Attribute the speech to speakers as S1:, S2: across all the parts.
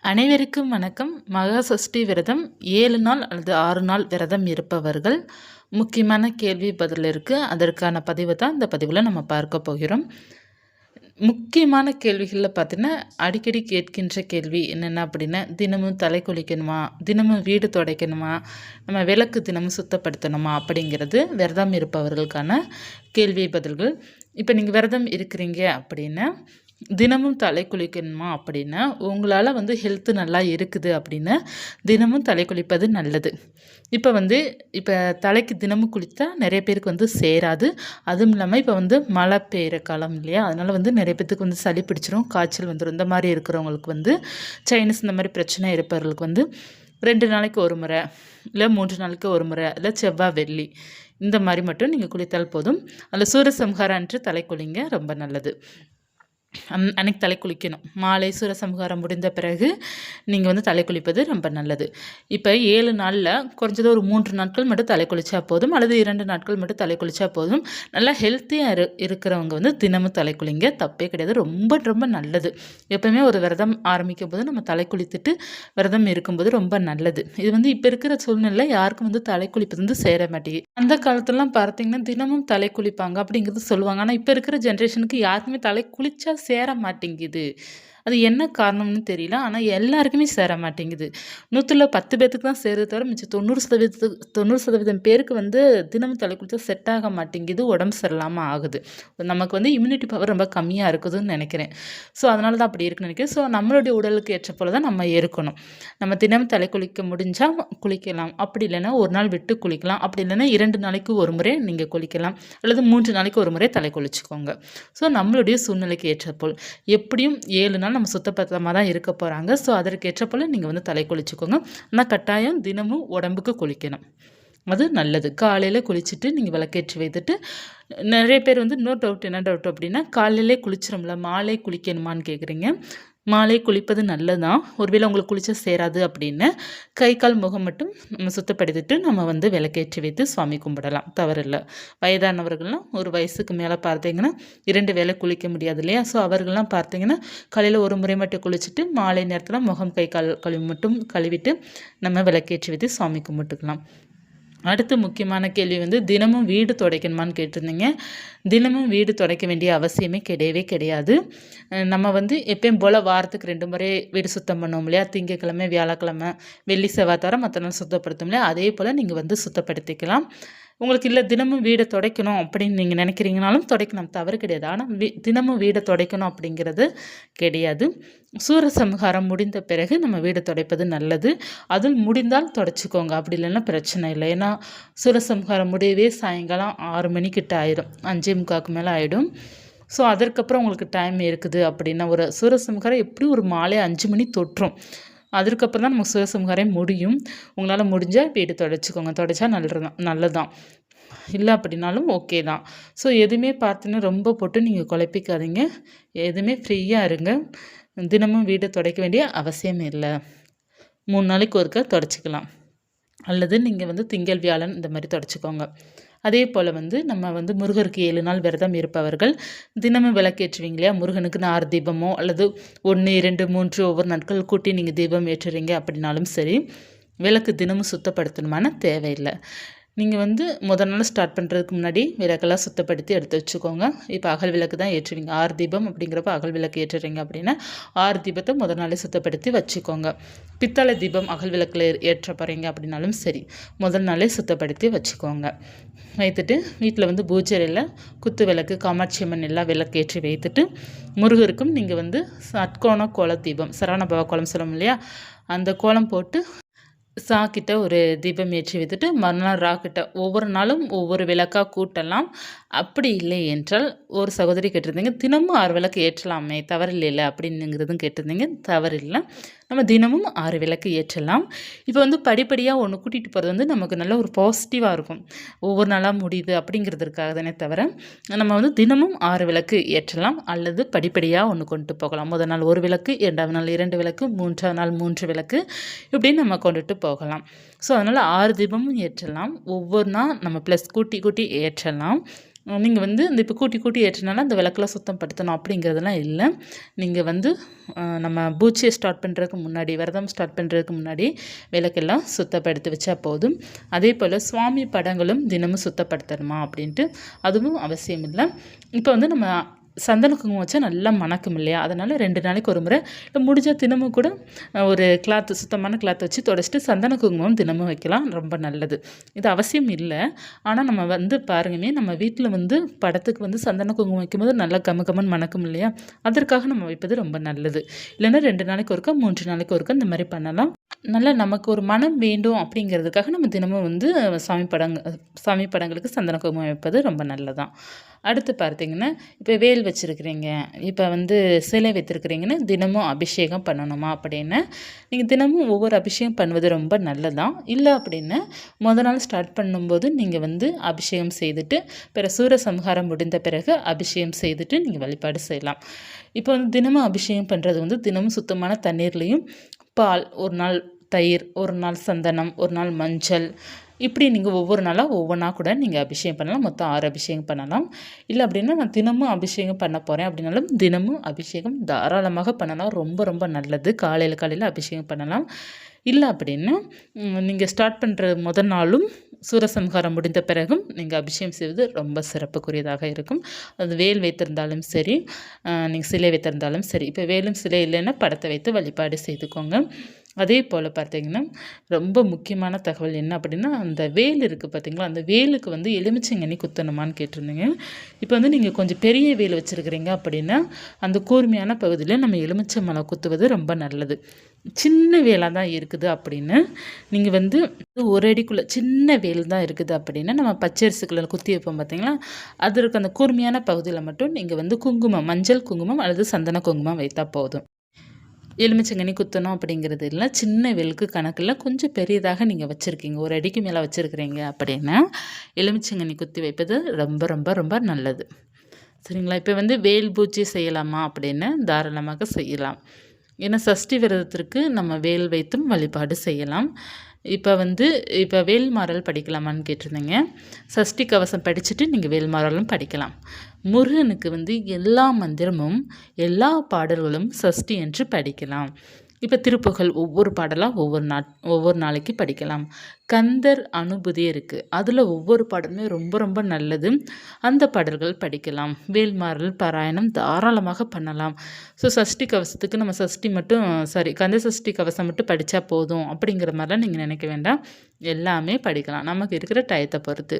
S1: அனைவருக்கும் வணக்கம். மகா சஷ்டி விரதம் 7 நாள் அல்லது 6 நாள் விரதம் இருப்பவர்கள் முக்கியமான கேள்வி பதில் இருக்குது. அதற்கான பதிவு தான் இந்த பதிவில் நம்ம பார்க்க போகிறோம். முக்கியமான கேள்விகளில் பார்த்தீங்கன்னா அடிக்கடி கேட்கின்ற கேள்வி என்னென்ன அப்படின்னா, தினமும் தலை குளிக்கணுமா, தினமும் வீடு துடைக்கணுமா, நம்ம விளக்கு தினமும் சுத்தப்படுத்தணுமா அப்படிங்கிறது விரதம் இருப்பவர்களுக்கான கேள்வி பதில்கள். இப்போ நீங்கள் விரதம் இருக்கிறீங்க அப்படின்னா தினமும் தலை குளிக்கணுமா அப்படின்னா, உங்களால் ஹெல்த்து நல்லா இருக்குது அப்படின்னா தினமும் தலை குளிப்பது நல்லது. இப்போ தலைக்கு தினமும் குளித்தா நிறைய பேருக்கு சேராது. அதுவும் இல்லாமல் இப்போ மழை பெய்கிற காலம் இல்லையா, அதனால் நிறைய பேத்துக்கு சளி பிடிச்சிரும், காய்ச்சல் வந்துடும். இந்த மாதிரி இருக்கிறவங்களுக்கு சைனஸ் இந்த மாதிரி பிரச்சனை இருப்பவர்களுக்கு 2 நாளைக்கு ஒரு முறை இல்லை 3 நாளைக்கு ஒரு முறை இல்லை செவ்வாய் வெள்ளி இந்த மாதிரி மட்டும் நீங்கள் குளித்தால் போதும். அதில் சூரசம்ஹாரம் அன்று தலை குளிங்க, ரொம்ப நல்லது. அன்னைக்கு தலை குளிக்கணும். மாலை சூரசம்ஹாரம் முடிந்த பிறகு நீங்கள் தலை குளிப்பது ரொம்ப நல்லது. இப்போ 7 நாளில் குறைஞ்சது ஒரு 3 நாட்கள் மட்டும் தலை குளித்தா போதும், அல்லது 2 நாட்கள் மட்டும் தலை குளித்தா போதும். நல்லா ஹெல்த்தியாக இருக்கிறவங்க தினமும் தலை குளிங்க, தப்பே கிடையாது. ரொம்ப ரொம்ப நல்லது. எப்போவுமே ஒரு விரதம் ஆரம்பிக்கும் போது நம்ம தலை குளித்துட்டு விரதம் இருக்கும்போது ரொம்ப நல்லது. இது இப்போ இருக்கிற சூழ்நிலை யாருக்கும் தலை குளிப்பது சேர மாட்டேங்குது. அந்த காலத்துலலாம் பார்த்தீங்கன்னா தினமும் தலை குளிப்பாங்க அப்படிங்கிறது சொல்லுவாங்க. ஆனால் இப்போ இருக்கிற ஜென்ரேஷனுக்கு யாருக்குமே தலை குளித்தா சேர மாட்டேங்குது. அது என்ன காரணம்னு தெரியல. ஆனால் எல்லாருக்குமே சேர மாட்டேங்குது. 100ல் 10 பேத்துக்கு தான் சேருது தவிர மிச்சம் 90% பேருக்கு தினமும் தலை குளித்தா செட் ஆக மாட்டேங்குது, உடம்பு சரியில்லாமல் ஆகுது. நமக்கு இம்யூனிட்டி பவர் ரொம்ப கம்மியாக இருக்குதுன்னு நினைக்கிறேன். ஸோ அதனால தான் அப்படி இருக்குன்னு நினைக்கிறேன். ஸோ நம்மளுடைய உடலுக்கு ஏற்ற போல தான் நம்ம இருக்கணும். நம்ம தினமும் தலை குளிக்க முடிஞ்சால் குளிக்கலாம், அப்படி இல்லைன்னா ஒரு நாள் விட்டு குளிக்கலாம், அப்படி இல்லைன்னா 2 நாளைக்கு ஒரு முறை நீங்கள் குளிக்கலாம், அல்லது 3 நாளைக்கு ஒரு முறை தலை குளிச்சுக்கோங்க. ஸோ நம்மளுடைய சூழ்நிலைக்கு ஏற்ற போல் எப்படியும் 7 நாள் நம்ம சுத்தபத்தமாக தான் இருக்க போகிறாங்க. ஸோ அதற்கு ஏற்ற போல் நீங்கள் தலை குளிச்சுக்கோங்க. ஆனால் கட்டாயம் தினமும் உடம்புக்கு குளிக்கணும், அது நல்லது. காலையில் குளிச்சுட்டு நீங்கள் விளக்கேற்றி வைத்துட்டு, நிறைய பேர் இன்னொரு டவுட் என்ன டவுட் அப்படின்னா, காலையிலே குளிச்சிடும்ல மாலை குளிக்கணுமான்னு கேட்குறீங்க. மாலை குளிப்பது நல்லதான். ஒருவேளை உங்களுக்கு குளிச்சா சேராது அப்படின்னு கை கால் முகம் மட்டும் நம்ம சுத்தப்படுத்திட்டு நம்ம விளக்கேற்றி வைத்து சுவாமி கும்பிடலாம், தவறில்லை. வயதானவர்கள்லாம் ஒரு வயசுக்கு மேலே பார்த்தீங்கன்னா 2 வேளை குளிக்க முடியாது இல்லையா. ஸோ அவர்கள்லாம் பார்த்தீங்கன்னா காலையில் ஒரு முறை மட்டும் குளிச்சுட்டு மாலை நேரத்தில் முகம் கை கால் கழுவி மட்டும் கழுவிட்டு நம்ம விளக்கேற்றி வைத்து சுவாமி கும்பிட்டுக்கலாம். அடுத்து முக்கியமான கேள்வி தினமும் வீடு துடைக்கணுமான்னு கேட்டிருந்தீங்க. தினமும் வீடு துடைக்க வேண்டிய அவசியமே கிடையவே கிடையாது. நம்ம எப்பயும் போல் வாரத்துக்கு 2 முறை வீடு சுத்தம் பண்ணுவோம் இல்லையா. திங்கக்கிழமை, வியாழக்கிழமை, வெள்ளி, செவ்வாய் தவிர மற்ற நாள் சுத்தப்படுத்தும் இல்லையா. அதே போல் நீங்கள் சுத்தப்படுத்திக்கலாம். உங்களுக்கு இல்லை தினமும் வீடை துடைக்கணும் அப்படின்னு நீங்கள் நினைக்கிறீங்கனாலும் துடைக்கணும், தவறு கிடையாது. ஆனால் தினமும் வீடை துடைக்கணும் அப்படிங்கிறது கிடையாது. சூரசம்ஹாரம் முடிந்த பிறகு நம்ம வீடை துடைப்பது நல்லது. அதுவும் முடிந்தால் துடைச்சிக்கோங்க, அப்படி இல்லைன்னா பிரச்சனை இல்லை. ஏன்னா சூரசம்ஹாரம் முடியவே சாயங்காலம் 6 மணிக்கிட்ட ஆயிடும், 5:45 மேலே ஆகிடும். ஸோ அதற்கப்புறம் உங்களுக்கு டைம் இருக்குது அப்படின்னா, ஒரு சூரசம்ஹாரம் எப்படி ஒரு மாலை 5 மணி தொற்றும். அதுக்கப்புறம் தான் நம்ம சூரசம்ஹாரம் முடியும். உங்களால் முடிஞ்சால் வீடு துடைச்சிக்கோங்க, துடைச்சா நல்லதான். இல்லை அப்படின்னாலும் ஓகே தான். ஸோ எதுவுமே பார்த்தீங்கன்னா ரொம்ப போட்டு நீங்கள் குழப்பிக்காதீங்க, எதுவுமே ஃப்ரீயாக இருங்க. தினமும் வீடு துடைக்க வேண்டிய அவசியம் இல்லை. 3 நாளைக்கு ஒருக்கா துடைச்சிக்கலாம், அல்லது நீங்கள் திங்கள் வியாழன் இந்த மாதிரி துடைச்சிக்கோங்க. அதே போல் நம்ம முருகருக்கு 7 நாள் விரதம் இருப்பவர்கள் தினமும் விளக்கேற்றுவீங்க இல்லையா. முருகனுக்கு 6 தீபமோ அல்லது 1, 2, 3 ஒவ்வொரு நாட்கள் கூட்டி நீங்கள் தீபம் ஏற்றுறீங்க அப்படின்னாலும் சரி, விளக்கு தினமும் சுத்தப்படுத்தணுமான தேவையில்லை. நீங்கள் முதல் நாள் ஸ்டார்ட் பண்ணுறதுக்கு முன்னாடி விளக்கெல்லாம் சுத்தப்படுத்தி எடுத்து வச்சுக்கோங்க. இப்போ அகல் விளக்கு தான் ஏற்றுவீங்க, 6 தீபம் அப்படிங்கிறப்ப அகல் விளக்கு ஏற்றுறீங்க அப்படின்னா 6 தீபத்தை முதல் நாளே சுத்தப்படுத்தி வச்சுக்கோங்க. பித்தளை தீபம் அகல் விளக்கில் ஏற்ற போகிறீங்க அப்படின்னாலும் சரி, முதல் நாளே சுத்தப்படுத்தி வச்சுக்கோங்க. வைத்துட்டு வீட்டில் பூஜையில் குத்து விளக்கு, காமாட்சி அம்மன் எல்லாம் விளக்கு ஏற்றி வைத்துட்டு, முருகருக்கும் நீங்கள் சட்கோண கோல தீபம், சரவணபவ கோலம் சொல்லும் இல்லையா, அந்த கோலம் போட்டு சாக்கிட்ட ஒரு தீபம் ஏற்றி வைத்துட்டு மறுநாள் ராக்கிட்ட ஒவ்வொரு நாளும் ஒவ்வொரு விளக்காக கூட்டலாம். அப்படி இல்லை என்றால் ஒரு சகோதரி கேட்டிருந்தீங்க, தினமும் 6 விளக்கு ஏற்றலாமே தவறில்லை அப்படின்னுங்கிறதும் கேட்டிருந்தீங்க. தவறில்லை, நம்ம தினமும் 6 விளக்கு ஏற்றலாம். இப்போ படிப்படியாக ஒன்று கூட்டிகிட்டு போகிறது நமக்கு நல்ல ஒரு பாசிட்டிவாக இருக்கும். ஒவ்வொரு நாளாக முடியுது அப்படிங்கிறதுக்காக தானே தவிர, நம்ம தினமும் 6 விளக்கு ஏற்றலாம், அல்லது படிப்படியாக ஒன்று கொண்டு போகலாம். முதல் நாள் 1 விளக்கு, 2ஆவது நாள் 2 விளக்கு, 3ஆவது நாள் 3 விளக்கு, இப்படின்னு நம்ம கொண்டுட்டு போகலாம். ஸோ அதனால் 6 தீபமும் ஏற்றலாம். ஒவ்வொரு நாள் நம்ம ப்ளஸ் கூட்டி கூட்டி ஏற்றலாம். நீங்கள் வந்து இந்த இப்போ கூட்டி கூட்டி ஏற்றினாலும் அந்த விளக்கெல்லாம் சுத்தம் படுத்தணும் அப்படிங்கிறதெல்லாம் இல்லை. நீங்கள் வந்து நம்ம பூஜையை ஸ்டார்ட் பண்ணுறதுக்கு முன்னாடி, விரதம் ஸ்டார்ட் பண்ணுறதுக்கு முன்னாடி விளக்கெல்லாம் சுத்தப்படுத்தி வச்சா போதும். அதே போல் சுவாமி படங்களும் தினமும் சுத்தப்படுத்தணுமா அப்படின்ட்டு அதுவும் அவசியம் இல்லை. இப்போ வந்து நம்ம சந்தன குங்குமம் வச்சா நல்லா மணக்கும் இல்லையா, அதனால் 2 நாளைக்கு ஒரு முறை, இல்லை முடிஞ்சால் தினமும் கூட ஒரு கிளாத்து, சுத்தமான கிளாத்தை வச்சு தொடச்சிட்டு சந்தன குங்குமம் தினமும் வைக்கலாம், ரொம்ப நல்லது. இது அவசியம் இல்லை. ஆனால் நம்ம வந்து பாருங்கமே, நம்ம வீட்டில் வந்து படத்துக்கு வந்து சந்தன குங்குமம் வைக்கும்போது நல்லா கமகமன்னு மணக்கும் இல்லையா, அதற்காக நம்ம வைப்பது ரொம்ப நல்லது. இல்லைன்னா 2 நாளைக்கு ஒருக்கா, 3 நாளைக்கு ஒருக்கா இந்த மாதிரி பண்ணலாம். நல்லா நமக்கு ஒரு மனம் வேண்டும் அப்படிங்கிறதுக்காக நம்ம தினமும் வந்து சாமி படங்களுக்கு சந்தன குங்குமம் வைப்பது ரொம்ப நல்லதான். அடுத்து பார்த்தீங்கன்னா, இப்போ வேல் வச்சுருக்கிறீங்க, இப்போ வந்து சிலை வைத்திருக்கிறீங்கன்னு தினமும் அபிஷேகம் பண்ணணுமா அப்படின்னா, நீங்கள் தினமும் ஒவ்வொரு அபிஷேகம் பண்ணுவது ரொம்ப நல்லதான். இல்லை அப்படின்னா நாள் ஸ்டார்ட் பண்ணும்போது நீங்கள் வந்து அபிஷேகம் செய்துட்டு, பிறகு சூரசம்ஹாரம் முடிந்த பிறகு அபிஷேகம் செய்துட்டு நீங்கள் வழிபாடு செய்யலாம். இப்போ வந்து தினமும் அபிஷேகம் பண்ணுறது வந்து தினமும் சுத்தமான தண்ணீர்லேயும், பால் ஒரு நாள், தயிர் ஒரு நாள், சந்தனம் ஒரு நாள், மஞ்சள், இப்படி நீங்கள் ஒவ்வொரு நாளாக ஒவ்வொன்றா கூட நீங்கள் அபிஷேகம் பண்ணலாம். மொத்தம் 6 அபிஷேகம் பண்ணலாம். இல்லை அப்படின்னா நான் தினமும் அபிஷேகம் பண்ண போகிறேன் அப்படின்னாலும் தினமும் அபிஷேகம் தாராளமாக பண்ணலாம், ரொம்ப ரொம்ப நல்லது. காலையில் அபிஷேகம் பண்ணலாம். இல்லை அப்படின்னா நீங்கள் ஸ்டார்ட் பண்ணுற நாளும் சூரசம்ஹாரம் முடிந்த பிறகும் நீங்கள் அபிஷேகம் செய்வது ரொம்ப சிறப்புக்குரியதாக இருக்கும். அது வேல் வைத்திருந்தாலும் சரி, நீங்கள் சிலை வைத்திருந்தாலும் சரி. இப்போ வேலும் சிலை இல்லைன்னா படத்தை வைத்து வழிபாடு செய்துக்கோங்க. அதே போல் பார்த்தீங்கன்னா, ரொம்ப முக்கியமான தகவல் என்ன அப்படின்னா, அந்த வேல் இருக்குது பார்த்தீங்களா, அந்த வேலுக்கு வந்து எலுமிச்சங்கனி குத்தணுமான்னு கேட்டிருந்தீங்க. இப்போ வந்து நீங்கள் கொஞ்சம் பெரிய வேல் வச்சுருக்கிறீங்க அப்படின்னா, அந்த கூர்மையான பகுதியில் நம்ம எலுமிச்சை மலம் குத்துவது ரொம்ப நல்லது. சின்ன வேலாக தான் இருக்குது அப்படின்னு நீங்கள் வந்து 1 அடிக்குள்ளே சின்ன வேல் தான் இருக்குது அப்படின்னா, நம்ம பச்சரிசி கலரில் குத்தி வைப்போம் பார்த்தீங்களா, அதற்கு அந்த கூர்மையான பகுதியில் மட்டும் நீங்கள் வந்து குங்குமம், மஞ்சள் குங்குமம் அல்லது சந்தன குங்குமம் வைத்தால் போதும். எலுமிச்சங்கனி குத்தணும் அப்படிங்கிறது இல்லை. சின்ன வேலுக்கு கணக்கில் கொஞ்சம் பெரியதாக நீங்கள் வச்சுருக்கீங்க, 1 அடிக்கு மேலே வச்சுருக்கிறீங்க அப்படின்னா எலுமிச்சங்கனி குத்தி வைப்பது ரொம்ப ரொம்ப ரொம்ப நல்லது. சரிங்களா? இப்போ வந்து வேல் பூஜை செய்யலாமா அப்படின்னா தாராளமாக செய்யலாம். ஏன்னா சஷ்டி விரதத்திற்கு நம்ம வேல் வைத்தும் வழிபாடு செய்யலாம். இப்போ வேல்மாறல் படிக்கலாமான்னு கேட்டிருந்தீங்க. சஷ்டி கவசம் படிச்சுட்டு நீங்கள் வேல்மாறலும் படிக்கலாம். முருகனுக்கு வந்து எல்லா மந்திரமும் எல்லா பாடல்களும் சஷ்டி என்று படிக்கலாம். இப்போ திருப்புகழ் ஒவ்வொரு பாடலாக ஒவ்வொரு நாளைக்கு படிக்கலாம். கந்தர் அனுபூதி இருக்குது, அதில் ஒவ்வொரு பாடலுமே ரொம்ப ரொம்ப நல்லது, அந்த பாடல்கள் படிக்கலாம். வேல்மாறல் பாராயணம் தாராளமாக பண்ணலாம். ஸோ சஷ்டி கவசத்துக்கு நம்ம கந்த சஷ்டி கவசம் மட்டும் படித்தா போதும் அப்படிங்கிற மாதிரிலாம் நீங்கள் நினைக்க வேண்டாம். எல்லாமே படிக்கலாம், நமக்கு இருக்கிற டயத்தை பொறுத்து.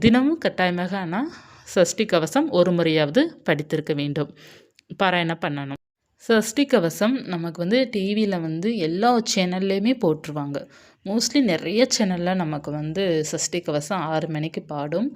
S1: தினமும் கட்டாயமாக ஆனால் சஷ்டி கவசம் ஒரு முறையாவது படித்திருக்க வேண்டும், பாராயணம் பண்ணணும். சஷ்டி கவசம் நமக்கு வந்து டிவியில் வந்து எல்லா சேனல்லையுமே போட்டுருவாங்க. மோஸ்ட்லி நிறைய சேனலில் நமக்கு வந்து சஷ்டி கவசம் 6 மணிக்கு பாடும்.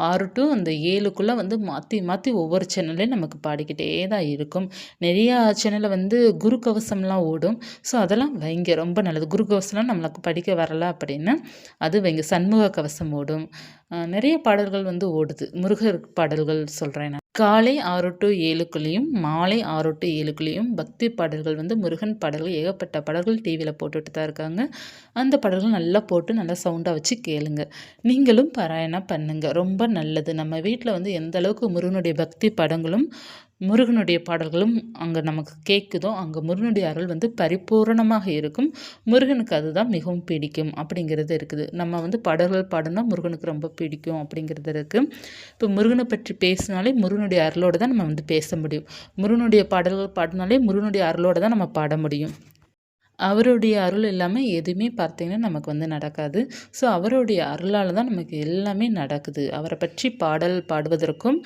S1: 6 to அந்த 7க்குள்ளே வந்து மாற்றி மாற்றி ஒவ்வொரு சேனல்லையும் நமக்கு பாடிக்கிட்டே தான் இருக்கும். நிறையா சேனலில் வந்து குரு கவசம்லாம் ஓடும். ஸோ அதெல்லாம் வைங்க, ரொம்ப நல்லது. குரு கவசம்லாம் நம்மளுக்கு படிக்க வரலை அப்படின்னா அது வைங்க. சண்முக கவசம் ஓடும். நிறைய பாடல்கள் வந்து ஓடுது, முருகர் பாடல்கள் சொல்கிறேன் நான். காலை 6 to 7க்குள்ளேயும் மாலை 6 to 7க்குள்ளேயும் பக்தி பாடல்கள் வந்து முருகன் பாடல்கள் ஏகப்பட்ட பாடல்கள் டிவியில் போட்டுட்டு தான் இருக்காங்க. அந்த பாடல்கள் நல்லா போட்டு நல்லா சவுண்டாக வச்சு கேளுங்க. நீங்களும் பாராயணம் பண்ணுங்க, ரொம்ப நல்லது. நம்ம வீட்டில் வந்து எந்த அளவுக்கு முருகனுடைய பக்தி படங்களும் முருகனுடைய பாடல்களும் அங்கே நமக்கு கேட்குதோ, அங்கே முருகனுடைய அருள் வந்து பரிபூரணமாக இருக்கும். முருகனுக்கு அதுதான் மிகவும் பிடிக்கும் அப்படிங்கிறது இருக்குது. நம்ம வந்து பாடல்கள் பாடினா முருகனுக்கு ரொம்ப பிடிக்கும் அப்படிங்கிறது இருக்குது. இப்போ முருகனை பற்றி பேசினாலே முருகனுடைய அருளோடு தான் நம்ம வந்து பேச முடியும். முருகனுடைய பாடல்கள் பாடினாலே முருகனுடைய அருளோடு தான் நம்ம பாட முடியும். அவருடைய அருள் இல்லாமல் எதுவுமே பார்த்தீங்கன்னா நமக்கு வந்து நடக்காது. ஸோ அவருடைய அருளால் தான் நமக்கு எல்லாமே நடக்குது. அவரை பற்றி பாடல் பாடுவதற்கும்,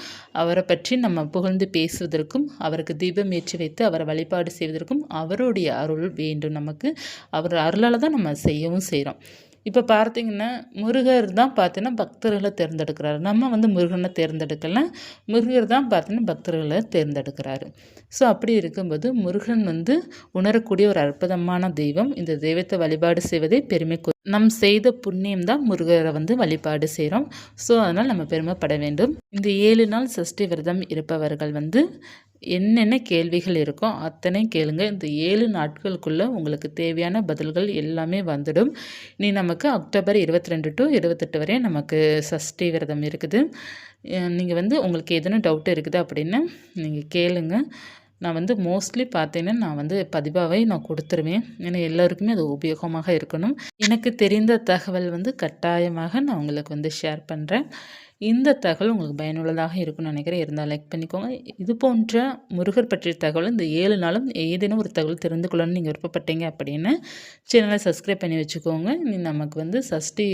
S1: அவரை பற்றி நம்ம புகழ்ந்து பேசுவதற்கும், அவருக்கு தீபம் ஏற்றி வைத்து அவரை வழிபாடு செய்வதற்கும் அவருடைய அருள் வேண்டும் நமக்கு. அவர் அருளால் தான் நம்ம செய்யவும் செய்கிறோம். இப்போ பார்த்தீங்கன்னா முருகர் தான் பார்த்தீங்கன்னா பக்தர்களை தேர்ந்தெடுக்கிறாரு. நம்ம வந்து முருகனை தேர்ந்தெடுக்கல, முருகர் தான் பார்த்தீங்கன்னா பக்தர்களை தேர்ந்தெடுக்கிறாரு. ஸோ அப்படி இருக்கும்போது முருகன் வந்து உணரக்கூடிய ஒரு அற்புதமான தெய்வம். இந்த தெய்வத்தை வழிபாடு செய்வதே பெருமை. நம் செய்த புண்ணியம் தான் முருகரை வந்து வழிபாடு செய்கிறோம். ஸோ அதனால் நம்ம பெருமைப்பட வேண்டும். இந்த 7 நாள் சஷ்டி விரதம் இருப்பவர்கள் வந்து என்னென்ன கேள்விகள் இருக்கோ அத்தனை கேளுங்க. இந்த 7 நாட்களுக்குள்ளே உங்களுக்கு தேவையான பதில்கள் எல்லாமே வந்துடும். இனி நமக்கு அக்டோபர் 22 டு 28 வரை நமக்கு சஷ்டி விரதம் இருக்குது. நீங்கள் உங்களுக்கு எதுவும் டவுட் இருக்குது அப்படின்னு நீங்கள் கேளுங்க. நான் மோஸ்ட்லி பார்த்தீங்கன்னா நான் பதிவாகவே நான் கொடுத்துருவேன். ஏன்னா எல்லோருக்குமே அது உபயோகமாக இருக்கணும். எனக்கு தெரிந்த தகவல் கட்டாயமாக நான் உங்களுக்கு ஷேர் பண்ணுறேன். இந்த தகவல் உங்களுக்கு பயனுள்ளதாக இருக்கும்னு நினைக்கிறேன். இருந்தால் லைக் பண்ணிக்கோங்க. இது போன்ற முருகர் பற்றிய தகவல் இந்த 7 நாளும் ஏதேனும் ஒரு தகவல் தெரிந்து கொள்ளணும்னு நீங்கள் விருப்பப்பட்டீங்க அப்படின்னு சேனலை சப்ஸ்கிரைப் பண்ணி வச்சுக்கோங்க. நமக்கு சஷ்டி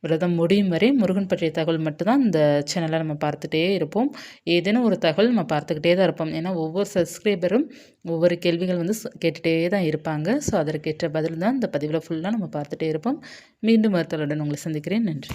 S1: விரதம் முடியும் வரை முருகன் பற்றிய தகவல் மட்டும்தான் இந்த சேனலை நம்ம பார்த்துட்டே இருப்போம். ஏதேனும் ஒரு தகவல் நம்ம பார்த்துக்கிட்டே தான் இருப்போம். ஏன்னா ஒவ்வொரு சப்ஸ்கிரைபரும் ஒவ்வொரு கேள்விகள் கேட்டுகிட்டே தான் இருப்பாங்க. ஸோ அதற்கேற்ற பதில் தான் இந்த பதிவில் ஃபுல்லாக நம்ம பார்த்துட்டே இருப்போம். மீண்டும் ஒரு தகவலுடன் உங்களை சந்திக்கிறேன். நன்றி.